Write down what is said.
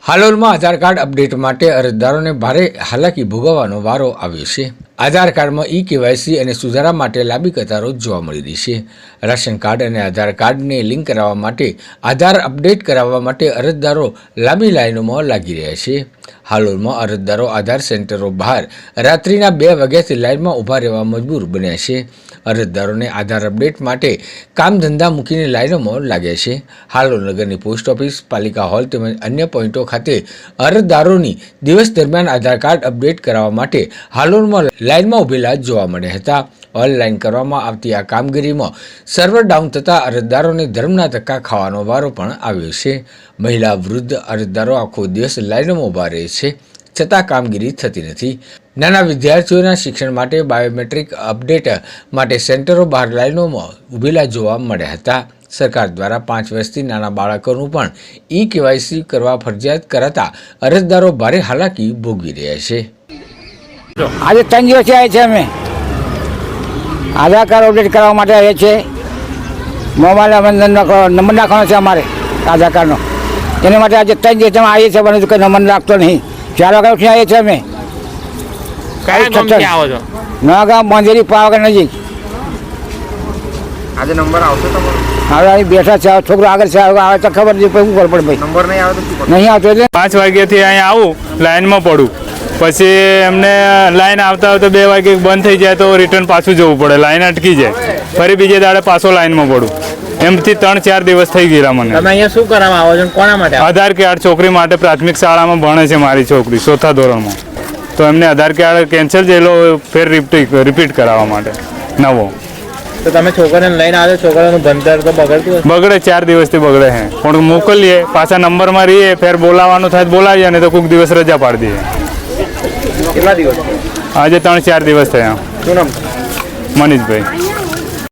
હાલોલમાં આધાર card update માટે અરજદારોને ભારે હાલાકી ભોગવવાનો વારો આવ્યો છે। આધાર કાર્ડમાં કેવાયસી અને સુધારા માટે લાંબી કતારો જોવા મળી રહી છે। રાશન કાર્ડ અને આધાર કાર્ડને લિંક કરાવવા માટે આધાર અપડેટ કરાવવા માટે અરજદારો લાંબી લાઈનોમાં લાગી રહ્યા છે। હાલોલમાં અરજદારો આધાર સેન્ટરો બહાર રાત્રિના 2 વાગ્યાથી લાઈનમાં ઊભા રહેવા મજબૂર બન્યા છે। અરજદારોને આધાર અપડેટ માટે કામ ધંધા મૂકીને લાઈનોમાં લાગ્યા છે। હાલોલ નગરની પોસ્ટ ઓફિસ, પાલિકા હોલ તેમજ અન્ય પોઈન્ટો ખાતે અરજદારોની દિવસ દરમિયાન આધાર કાર્ડ અપડેટ કરાવવા માટે હાલોલમાં લાઈનમાં ઉભેલા જોવા મળ્યા હતા। ઓનલાઈન કરવામાં આવતી આ કામગીરીમાં સર્વર ડાઉન થતાં અરજદારોને ધર્મના ધક્કા ખાવાનો વારો પણ આવ્યો છે। મહિલા, વૃદ્ધ અરજદારો આખો દિવસ લાઈનોમાં ઊભા રહે છે, છતાં કામગીરી થતી નથી। નાના વિદ્યાર્થીઓના શિક્ષણ માટે બાયોમેટ્રિક અપડેટ માટે સેન્ટરો બહાર લાઈનોમાં ઊભેલા જોવા મળ્યા હતા। સરકાર દ્વારા 5 વર્ષથી નાના બાળકોનું પણ કેવાયસી કરવા ફરજિયાત કરાતા અરજદારો ભારે હાલાકી ભોગવી રહ્યા છે। આજે 3 દિવસથી આવ્યા છે। અમે આધાર કાર્ડ અપડેટ કરવા માટે આવ્યા છે। મોબાઈલ નંબર નાખવાનો છે અમારે આધાર કાર્ડનો, એના માટે આજે 3 દિવસ અમે આવીએ છીએ, પણ કંઈ નંબર લાગતો નહીં। 4 વાગ્યા ઉઠીને આવીએ છીએ અમે। નવા ગામ બંધેરી પાવાગઢ નજીક। આજે નંબર આવશે તમારો? હવે અહીં બેઠા છે, છોકરો આગળ છે, આવે તો ખબર નહીં શું ખબર પડે ભાઈ। નંબર નહીં આવે તો નહીં આવતો એટલે 5 વાગ્યાથી અહીંયા આવું, લાઈનમાં પડું, પછી એમને લાઈન આવતા આવતા 2 વાગે બંધ થઈ જાય તો રિટર્ન પાછું જવું પડે, લાઈન અટકી જાય, ફરી બીજે દાડે પાછો લાઈનમાં પડું। એમથી 3-4 દિવસ થઈ ગયા મને। તમે અહીંયા શું કરવા આવો છો, કોના માટે? આધાર કાર્ડ છોકરી માટે પ્રાથમિક શાળામાં ભણે છે મારી છોકરી 4થા ધોરણમાં, તો એમને આધાર કાર્ડ કેન્સલ છે, એલો ફેર રિપીટ કરાવવા માટે નવો। તો તમે છોકરાને લઈને આવ્યો, છોકરાનું ભણતર તો બગડતું હશે? બગડે, 4 દિવસથી બગડે છે, પણ મોકલીએ પાછા નંબરમાં રહીએ, ફેર બોલાવવાનું થાય બોલાવીએ, અને તો કોઈક દિવસ રજા પાડી દઈએ। કેટલા દિવસ? આજે 3-4 દિવસ થયા। શું નામ? મનીષભાઈ।